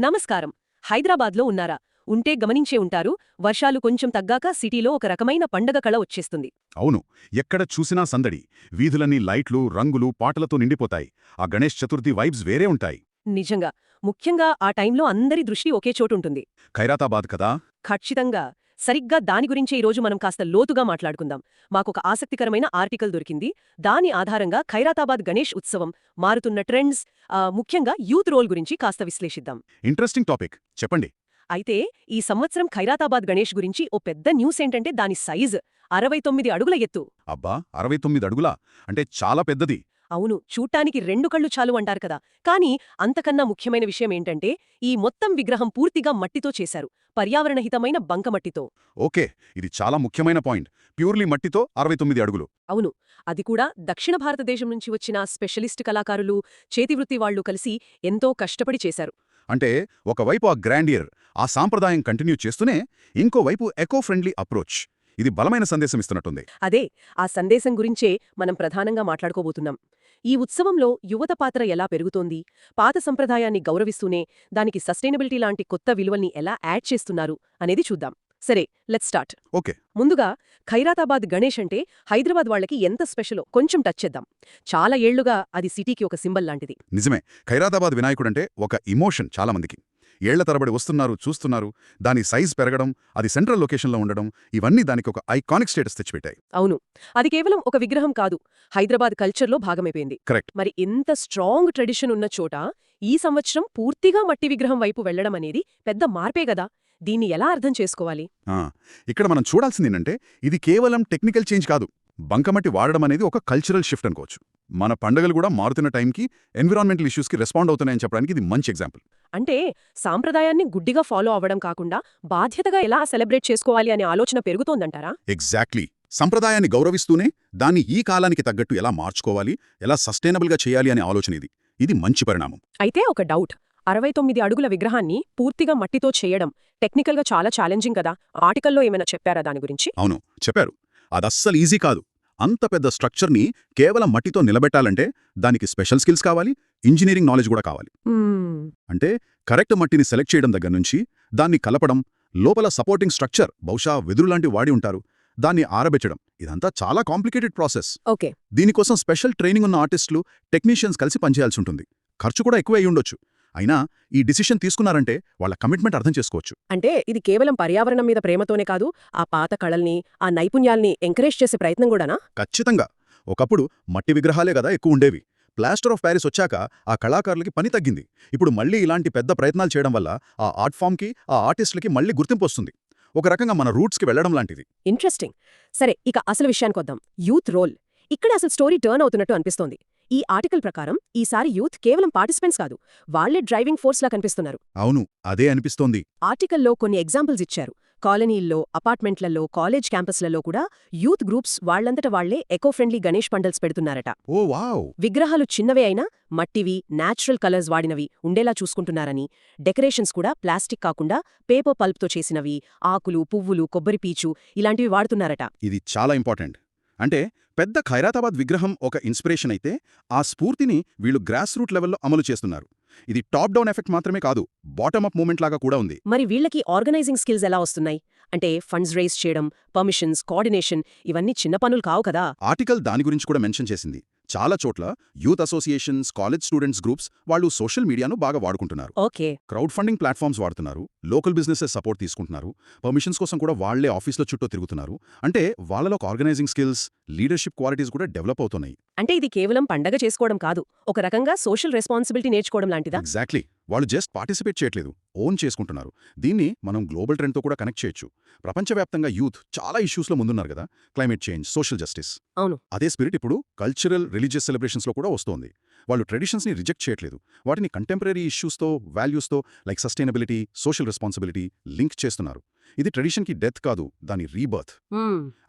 నమస్కారం. హైదరాబాద్లో ఉన్నారా? ఉంటే గమనించే ఉంటారు, వర్షాలు కొంచెం తగ్గాక సిటీలో ఒక రకమైన పండగ కళ వచ్చేస్తుంది. అవును, ఎక్కడ చూసినా సందడి. వీధులన్నీ లైట్లు, రంగులు, పాటలతో నిండిపోతాయి. ఆ గణేష్ చతుర్థి వైబ్స్ వేరే ఉంటాయి. నిజంగా. ముఖ్యంగా ఆ టైంలో అందరి దృష్టి ఒకే చోటుంటుంది. ఖైరాతాబాద్ కదా. ఖచ్చితంగా. సరిగ్గా దాని గురించే ఈరోజు మనం కాస్త లోతుగా మాట్లాడుకుందాం. మాకొక ఆసక్తికరమైన ఆర్టికల్ దొరికింది. దాని ఆధారంగా ఖైరాతాబాద్ గణేష్ ఉత్సవం, మారుతున్న ట్రెండ్స్, ముఖ్యంగా యూత్ రోల్ గురించి కాస్త విశ్లేషిద్దాం. ఇంట్రెస్టింగ్ టాపిక్, చెప్పండి. అయితే ఈ సంవత్సరం ఖైరాతాబాద్ గణేష్ గురించి ఓ పెద్ద న్యూస్ ఏంటంటే దాని సైజ్ 69 అడుగుల ఎత్తు. అబ్బా, 69 అడుగులా? అంటే చాలా పెద్దది. అవును, చూట్టానికి 2 కళ్ళు చాలు అంటారు కదా. కానీ అంతకన్నా ముఖ్యమైన విషయం ఏంటంటే ఈ మొత్తం విగ్రహం పూర్తిగా మట్టితో చేశారు, పర్యావరణహితమైన బంకమట్టితో. ఓకే, ఇది చాలా ముఖ్యమైన పాయింట్. ప్యూర్లీ మట్టితో 69 అడుగులు. అవును, అది కూడా దక్షిణ భారతదేశం నుంచి వచ్చిన స్పెషలిస్ట్ కళాకారులు, చేతివృత్తి వాళ్లు కలిసి ఎంతో కష్టపడి చేశారు. అంటే ఒకవైపు ఆ గ్రాండియర్, ఆ సాంప్రదాయం కంటిన్యూ చేస్తూనే, ఇంకోవైపు ఎకో ఫ్రెండ్లీ అప్రోచ్. ఇది బలమైన సందేశం ఇస్తున్నట్టుంది. అదే, ఆ సందేశం గురించే మనం ప్రధానంగా మాట్లాడుకోబోతున్నాం. ఈ ఉత్సవంలో యువత పాత్ర ఎలా పెరుగుతోంది, పాత సంప్రదాయాన్ని గౌరవిస్తూనే దానికి సస్టైనబిలిటీ లాంటి కొత్త విలువల్ని ఎలా యాడ్ చేస్తున్నారు అనేది చూద్దాం. సరే, లెట్స్ స్టార్ట్. ఓకే. ముందుగా ఖైరాతాబాద్ గణేష్ అంటే హైదరాబాద్ వాళ్లకి ఎంత స్పెషలో కొంచెం టచ్ చేద్దాం. చాలా ఏళ్లుగా అది సిటీకి ఒక సింబల్ లాంటిది. నిజమే, ఖైరాతాబాద్ వినాయకుడంటే ఒక ఇమోషన్ చాలా మందికి. ఏళ్ల తరబడి వస్తున్నారు, చూస్తున్నారు. దాని సైజ్ పెరగడం, అది సెంట్రల్ లొకేషన్లో ఉండడం, ఇవన్నీ దానికి ఒక ఐకానిక్ స్టేటస్ తెచ్చిపెట్టాయి. అవును, అది కేవలం ఒక విగ్రహం కాదు, హైదరాబాద్ కల్చర్లో భాగమైపోయింది. కరెక్ట్. మరి ఇంత స్ట్రాంగ్ ట్రెడిషన్ ఉన్న చోట ఈ సంవత్సరం పూర్తిగా మట్టి విగ్రహం వైపు వెళ్లడం అనేది పెద్ద మార్పే గదా. దీన్ని ఎలా అర్థం చేసుకోవాలి? ఇక్కడ మనం చూడాల్సిందేంటంటే, ఇది కేవలం టెక్నికల్ చేంజ్ కాదు. బంకమట్టి వాడడం అనేది ఒక కల్చరల్ షిఫ్ట్ అనుకోవచ్చు. మన పండుగలు కూడా మారుతున్న టైంకి ఎన్విరాన్మెంటల్ ఇష్యూస్కి రెస్పాండ్ అవుతున్నాయని చెప్పడానికి ఇది మంచి ఎగ్జాంపుల్. అంటే సాంప్రదాయాన్ని గుడ్డిగా ఫాలో అవ్వడం కాకుండా బాధ్యతగా ఎలా సెలబ్రేట్ చేసుకోవాలి అనే ఆలోచన పెరుగుతోందంటారా? ఎగ్జాక్ట్లీ. సంప్రదాయాన్ని గౌరవిస్తూనే దాన్ని ఈ కాలానికి తగ్గట్టు ఎలా మార్చుకోవాలి, ఎలా సస్టైనబుల్గా చేయాలి అనే ఆలోచన ఇది మంచి పరిణామం. అయితే ఒక డౌట్, 69 అడుగుల విగ్రహాన్ని పూర్తిగా మట్టితో చేయడం టెక్నికల్గా చాలా ఛాలెంజింగ్ కదా. ఆర్టికల్లో ఏమైనా చెప్పారా దాని గురించి? అవును, చెప్పారు. అదస్సలు ఈజీ కాదు. అంత పెద్ద స్ట్రక్చర్ని కేవలం మట్టితో నిలబెట్టాలంటే దానికి స్పెషల్ స్కిల్స్ కావాలి, ఇంజనీరింగ్ నాలెడ్జ్ కూడా కావాలి. అంటే కరెక్ట్ మట్టిని సెలెక్ట్ చేయడం దగ్గర నుంచి దాన్ని కలపడం, లోపల సపోర్టింగ్ స్ట్రక్చర్, బహుశా వెదురులాంటి వాడి ఉంటారు, దాన్ని ఆరబెట్టడం, ఇదంతా చాలా కాంప్లికేటెడ్ ప్రాసెస్. ఓకే. దీనికోసం స్పెషల్ ట్రైనింగ్ ఉన్న ఆర్టిస్టులు, టెక్నీషియన్స్ కలిసి పనిచేయాల్సి ఉంటుంది. ఖర్చు కూడా ఎక్కువ అయి ఉండొచ్చు. అయినా ఈ డిసిషన్ తీసుకున్నారంటే వాళ్ళ కమిట్మెంట్ అర్థం చేసుకోవచ్చు. అంటే ఇది కేవలం పర్యావరణం మీద ప్రేమతోనే కాదు, ఆ పాత కళల్ని, ఆ నైపుణ్యాల్ని ఎంకరేజ్ చేసే ప్రయత్నం కూడానా? ఖచ్చితంగా. ఒకప్పుడు మట్టి విగ్రహాలే కదా ఎక్కువ ఉండేవి. ప్లాస్టర్ ఆఫ్ ప్యారిస్ వచ్చాక ఆ కళాకారులకి పని తగ్గింది. ఇప్పుడు మళ్ళీ ఇలాంటి పెద్ద ప్రయత్నాలు చేయడం వల్ల ఆ ఆర్ట్ ఫామ్కి, ఆ ఆర్టిస్టులకి మళ్ళీ గుర్తింపు వస్తుంది. ఒక రకంగా మన రూట్స్కి వెళ్లడం లాంటిది. ఇంట్రెస్టింగ్. సరే, ఇక అసలు విషయానికొద్దాం. Youth role. ఇక్కడ అసలు స్టోరీ టర్న్ అవుతున్నట్టు అనిపిస్తోంది. ఈ ఆర్టికల్ ప్రకారం ఈసారి యూత్ కేవలం పార్టిసిపెంట్స్ కాదు, వాళ్లే డ్రైవింగ్ ఫోర్స్లా కనిపిస్తున్నారు. అవును, అదే అనిపిస్తోంది. ఆర్టికల్లో కొన్ని ఎగ్జాంపుల్స్ ఇచ్చారు. కాలనీల్లో, అపార్ట్మెంట్లలో, కాలేజ్ క్యాంపస్లలో కూడా యూత్ గ్రూప్స్ వాళ్లంతట వాళ్లే ఎకో ఫ్రెండ్లీ గణేష్ పండల్స్ పెడుతున్నారట. ఓ వావ్! విగ్రహాలు చిన్నవే అయినా మట్టివి, న్యాచురల్ కలర్స్ వాడినవి ఉండేలా చూసుకుంటున్నారని, డెకరేషన్స్ కూడా ప్లాస్టిక్ కాకుండా పేపర్ పల్ప్తో చేసినవి, ఆకులు, పువ్వులు, కొబ్బరిపీచు ఇలాంటివి వాడుతున్నారట. ఇది చాలా ఇంపార్టెంట్. అంటే పెద్ద ఖైరాతాబాద్ విగ్రహం ఒక ఇన్స్పిరేషన్ అయితే, ఆ స్ఫూర్తిని వీళ్ళు గ్రాస్ రూట్ లెవెల్లో అమలు చేస్తున్నారు. ఇది టాప్ డౌన్ ఎఫెక్ట్ మాత్రమే కాదు, బాటమ్ అప్ మూమెంట్ లాగా కూడా ఉంది. మరి వీళ్ళకి ఆర్గనైజింగ్ స్కిల్స్ ఎలా వస్తున్నాయి? అంటే ఫండ్స్ రైజ్ చేయడం, పర్మిషన్స్, కోఆర్డినేషన్, ఇవన్నీ చిన్న పనులు కావు కదా. ఆర్టికల్ దాని గురించి కూడా మెన్షన్ చేసింది. చాలా చోట్ల youth associations, college students groups వాళ్ళు సోషల్ మీడియాను బాగా వాడుకుంటున్నారు. ఓకే. క్రౌడ్ ఫండింగ్ ప్లాట్ఫామ్స్ వాడుతున్నారు, లోకల్ బిజినెసెస్ సపోర్ట్ తీసుకుంటున్నారు, పర్మిషన్స్ కోసం కూడా వాళ్లే ఆఫీస్లో చుట్టూ తిరుగుతున్నారు. అంటే వాళ్ళలో ఆర్గనైజింగ్ స్కిల్స్, లీడర్షిప్ క్వాలిటీస్ కూడా డెవలప్ అవుతున్నాయి. అంటే ఇది కేవలం పండగ చేసుకోవడం కాదు, ఒక రకంగా సోషల్ రెస్పాన్సిబిలిటీ నేర్చుకోవడం లాంటిదా? ఎగ్జాక్ట్లీ. వాళ్ళు జస్ట్ పార్టిసిపేట్ చేయట్లేదు, ఓన్ చేసుకుంటున్నారు. దీన్ని మనం గ్లోబల్ ట్రెండ్తో కూడా కనెక్ట్ చేయొచ్చు. ప్రపంచవ్యాప్తంగా యూత్ చాలా ఇష్యూస్లో ముందున్నారు కదా, క్లైమేట్ చేంజ్, సోషల్ జస్టిస్. అవును. అదే స్పిరిట్ ఇప్పుడు కల్చరల్, రిలీజియస్ సెలబ్రేషన్స్లో కూడా వస్తోంది. వాళ్ళు ట్రెడిషన్స్ని రిజెక్ట్ చేయట్లేదు, వాటిని కంటెంపరీ ఇష్యూస్తో, వాల్యూస్తో like sustainability, social responsibility link చేస్తున్నారు. ఇది ట్రెడిషన్కి డెత్ కాదు, దాని రీబర్త్.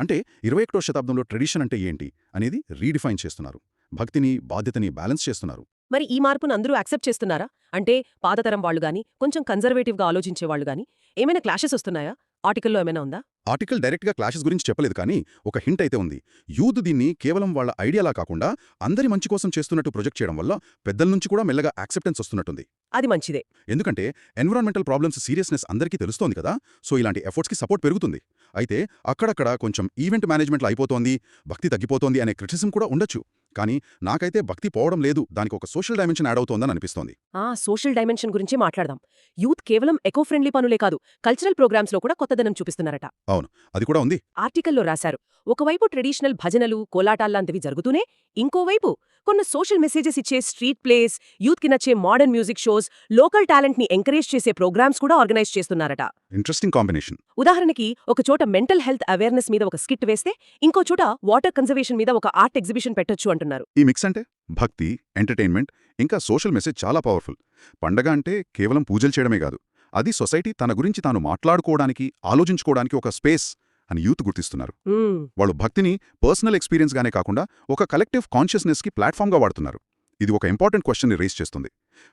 అంటే 21వ శతాబ్దంలో ట్రెడిషన్ అంటే ఏంటి అనేది రీడిఫైన్ చేస్తున్నారు. భక్తిని, బాధ్యతని బ్యాలెన్స్ చేస్తున్నారు. మరి ఈ మార్పును అందరూ యాక్సెప్ట్ చేస్తున్నారా? అంటే పాతతరం వాళ్ళు గాని, కొంచెం కన్జర్వేటివ్గా ఆలోచించే వాళ్ళు గాని, ఏమైనా క్లాషెస్ వస్తున్నాయా? ఆర్టికల్లో ఏమైనా ఉందా? ఆర్టికల్ డైరెక్ట్గా క్లాషెస్ గురించి చెప్పలేదు కానీ ఒక హింట్ అయితే ఉంది. యూత్ దీన్ని కేవలం వాళ్ళ ఐడియాలా కాకుండా అందరి మంచి కోసం చేస్తున్నట్టు ప్రొజెక్ట్ చేయడం వల్ల పెద్దల నుంచి కూడా మెల్లగా యాక్సెప్టెన్స్ వస్తున్నట్టుంది. అది మంచిదే. ఎందుకంటే ఎన్విరాన్మెంటల్ ప్రాబ్లమ్స్ సీరియస్నెస్ అందరికీ తెలుస్తోంది కదా, సో ఇలాంటి ఎఫర్ట్స్కి సపోర్ట్ పెరుగుతుంది. అయితే అక్కడక్కడ కొంచెం ఈవెంట్ మేనేజ్మెంట్లో అయిపోతోంది, భక్తి తగ్గిపోతోంది అనే క్రిటిసిజం కూడా ఉండొచ్చు. కానీ నాకైతే భక్తి పోవడం లేదు, దానికి ఒక సోషల్ డైమెన్షన్ యాడ్ అవుతోందని అనిపిస్తోంది. సోషల్ డైమెన్షన్ గురించి మాట్లాడదాం. యూత్ కేవలం ఎకో ఫ్రెండ్లీ పనులే కాదు, కల్చరల్ ప్రోగ్రామ్స్లో కూడా కొత్తదనం చూపిస్తున్నారట. అవును, అది కూడా ఉంది. ఆర్టికల్లో రాశారు, ఒకవైపు ట్రెడిషనల్ భజనలు కోలాటాల్లాంటివి జరుగుతూనే, ఇంకోవైపు కొన్ని సోషల్ మెసేజెస్ ఇచ్చే స్ట్రీట్ ప్లేస్, యూత్కి నచ్చే మోడర్న్ మ్యూజిక్ షోస్, లోకల్ టాలెంట్ని ఎంకరేజ్ చేసే ప్రోగ్రామ్స్ కూడా ఆర్గనైజ్ చేస్తున్నారట. Interesting combination. ఉదాహరణకి ఒక చోట మెంటల్ హెల్త్ అవేర్నెస్ మీద ఒక స్కిట్ వేస్తే, ఇంకో చోట వాటర్ కన్జర్వేషన్ మీద ఒక ఆర్ట్ ఎగ్జిబిషన్ పెట్టొచ్చు అంటున్నారు. ఈ మిక్స్ అంటే భక్తి, ఎంటర్టైన్మెంట్, ఇంకా సోషల్ మెసేజ్ చాలా పవర్ఫుల్. పండగ అంటే కేవలం పూజలు చేయడమే కాదు, అది సొసైటీ తన గురించి తాను మాట్లాడుకోవడానికి, ఆలోచించుకోవడానికి ఒక స్పేస్ అని యూత్ గుర్తిస్తున్నారు. వాళ్ళు భక్తిని పర్సనల్ ఎక్స్పీరియన్స్గానే కాకుండా ఒక కలెక్టివ్ కాన్షియస్నెస్కి ప్లాట్ఫామ్గా వాడుతున్నారు. ఇది ఒక ఇంపార్టెంట్ క్వశ్చన్ని రేస్ చేస్తుంది.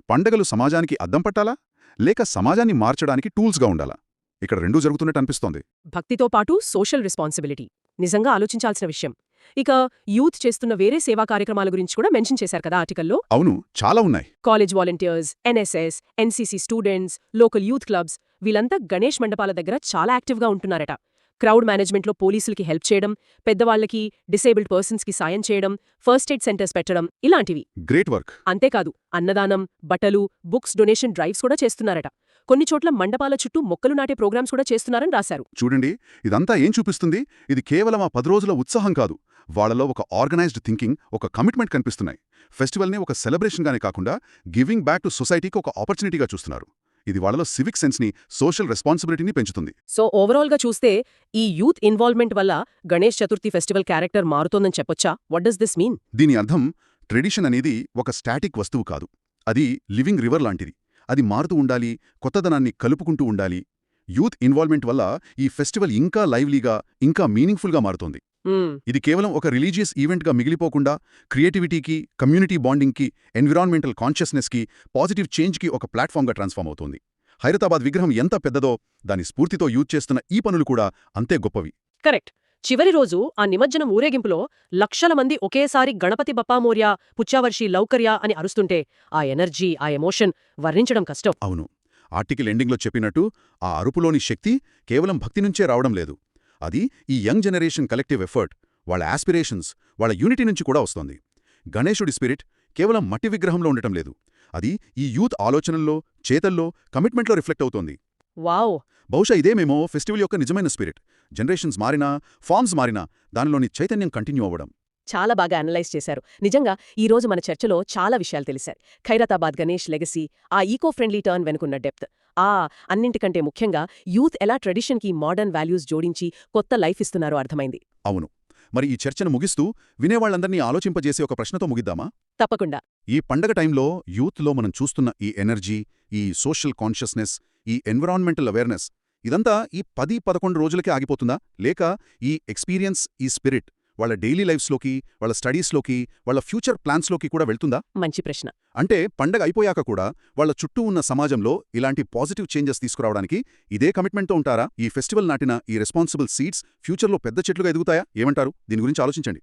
పండగలు సమాజానికి అద్దం పట్టాలా, లేక సమాజాన్ని మార్చడానికి టూల్స్గా ఉండాలా? ఇక్కడ రెండూ జరుగుతున్నట్టు అనిపిస్తోంది. భక్తితో పాటు సోషల్ రెస్పాన్సిబిలిటీ నిజంగా ఆలోచించాల్సిన విషయం. ఇక యూత్ చేస్తున్న వేరే సేవా కార్యక్రమాల గురించి కూడా మెన్షన్ చేశారు కదా ఆర్టికల్లో. అవును, చాలా ఉన్నాయి. College volunteers, NSS, NCC students, local youth clubs, వీళ్ళంతా గణేష్ మండపాల దగ్గర చాలా యాక్టివ్గా ఉంటున్నారట. క్రౌడ్ మేనేజ్మెంట్లో పోలీసులకి హెల్ప్ చేయడం, పెద్దవాళ్లకి, డిసేబుల్డ్ పర్సన్స్కి సాయం చేయడం, ఫస్ట్ ఎయిడ్ సెంటర్స్ పెట్టడం, ఇలాంటివి. Great work. అంతేకాదు, అన్నదానం, బట్టలు, బుక్స్ డొనేషన్ డ్రైవ్స్ కూడా చేస్తున్నారట. కొన్ని చోట్ల మండపాల చుట్టూ మొక్కలు నాటే ప్రోగ్రామ్స్ కూడా చేస్తున్నారని రాశారు. చూడండి, ఇదంతా ఏం చూపిస్తుంది? ఇది కేవలం ఆ 10 రోజుల ఉత్సాహం కాదు, వాళ్లలో ఒక ఆర్గనైజ్డ్ థింకింగ్, ఒక కమిట్మెంట్ కనిపిస్తున్నాయి. ఫెస్టివల్ని ఒక సెలబ్రేషన్గానే కాకుండా గివింగ్ బ్యాక్ టు సొసైటీకి ఒక ఆపర్చునిటీగా చూస్తున్నారు. ఇది వాళ్ళలో సివిక్ సెన్స్ని, సోషల్ రెస్పాన్సిబిలిటీని పెంచుతుంది. సో ఓవరాల్గా చూస్తే ఈ యూత్ ఇన్వాల్వ్మెంట్ వల్ల గణేష్ చతుర్థి ఫెస్టివల్ క్యారెక్టర్ మారుతోందని చెప్పొచ్చా? What does this mean? దీని అర్థం, ట్రెడిషన్ అనేది ఒక స్టాటిక్ వస్తువు కాదు, అది లివింగ్ రివర్ లాంటిది. అది మారుతూ ఉండాలి, కొత్తదనాన్ని కలుపుకుంటూ ఉండాలి. యూత్ ఇన్వాల్వ్మెంట్ వల్ల ఈ ఫెస్టివల్ ఇంకా లైవ్లీగా, ఇంకా మీనింగ్ఫుల్గా మారుతోంది. ఇది కేవలం ఒక రిలీజియస్ ఈవెంట్గా మిగిలిపోకుండా క్రియేటివిటీకి, కమ్యూనిటీ బాండింగ్కి, ఎన్విరాన్మెంటల్ కాన్షియస్నెస్కి, పాజిటివ్ చేంజ్కి ఒక ప్లాట్ఫామ్గా ట్రాన్స్ఫార్మ్ అవుతోంది. హైదరాబాద్ విగ్రహం ఎంత పెద్దదో, దాని స్ఫూర్తితో యూత్ చేస్తున్న ఈ పనులు కూడా అంతే గొప్పవి. కరెక్ట్. చివరి రోజు ఆ నిమజ్జనం ఊరేగింపులో లక్షల మంది ఒకేసారి గణపతి బప్పా మోర్యా, పుచ్చావర్షి లౌకర్యా అని అరుస్తుంటే ఆ ఎనర్జీ, ఆ ఎమోషన్ వర్ణించడం కష్టం. అవును, ఆర్టికల్ ఎండింగ్లో చెప్పినట్టు ఆ అరుపులోని శక్తి కేవలం భక్తి నుంచే రావడం లేదు. అది ఈ యంగ్ జనరేషన్ కలెక్టివ్ ఎఫర్ట్, వాళ్ళ ఆస్పిరేషన్స్, వాళ్ళ యూనిటీ నుంచి కూడా వస్తోంది. గణేశుడి స్పిరిట్ కేవలం మట్టి విగ్రహంలో ఉండటం లేదు, అది ఈ యూత్ ఆలోచనల్లో, చేతల్లో, కమిట్మెంట్లో రిఫ్లెక్ట్ అవుతోంది. వావ్! బహుశా ఇదేమేమో ఫెస్టివల్ యొక్క నిజమైన స్పిరిట్. జనరేషన్స్ మారినా, ఫార్మ్స్ మారినా, దానిలోని చైతన్యం కంటిన్యూ అవ్వడం. చాలా బాగా అనలైజ్ చేశారు. నిజంగా ఈ రోజు మన చర్చలో చాలా విషయాలు తెలిశారు. ఖైరతాబాద్ గణేష్ లెగసీ, ఆ ఈకో ఫ్రెండ్లీ టర్న్ వెనుకున్న డెప్త్, అన్నింటికంటే ముఖ్యంగా యూత్ ఎలా ట్రెడిషన్కి మోడర్న్ వాల్యూస్ జోడించి కొత్త లైఫ్ ఇస్తున్నారో అర్థమైంది. అవును, మరి ఈ చర్చను ముగిస్తూ వినేవాళ్లందర్నీ ఆలోచింపజేసే ఒక ప్రశ్నతో ముగిద్దామా? తప్పకుండా. ఈ పండగ టైంలో యూత్లో మనం చూస్తున్న ఈ ఎనర్జీ, ఈ సోషల్ కాన్షియస్నెస్, ఈ ఎన్విరాన్మెంటల్ అవేర్నెస్, ఇదంతా ఈ 10-11 రోజులకే ఆగిపోతుందా? లేక ఈ ఎక్స్పీరియన్స్, ఈ స్పిరిట్ వాళ్ళ డైలీ లైఫ్స్లోకి, వాళ్ళ స్టడీస్లోకి, వాళ్ళ ఫ్యూచర్ ప్లాన్స్లోకి కూడా వెళ్తుందా? మంచి ప్రశ్న. అంటే పండగ అయిపోయాక కూడా వాళ్ళ చుట్టూ ఉన్న సమాజంలో ఇలాంటి పాజిటివ్ చేంజెస్ తీసుకురావడానికి ఇదే కమిట్మెంట్తో ఉంటారా? ఈ ఫెస్టివల్ నాటిన ఈ రెస్పాన్సిబుల్ సీడ్స్ ఫ్యూచర్లో పెద్ద చెట్లుగా ఎదుగుతాయా? ఏమంటారు? దీని గురించి ఆలోచించండి.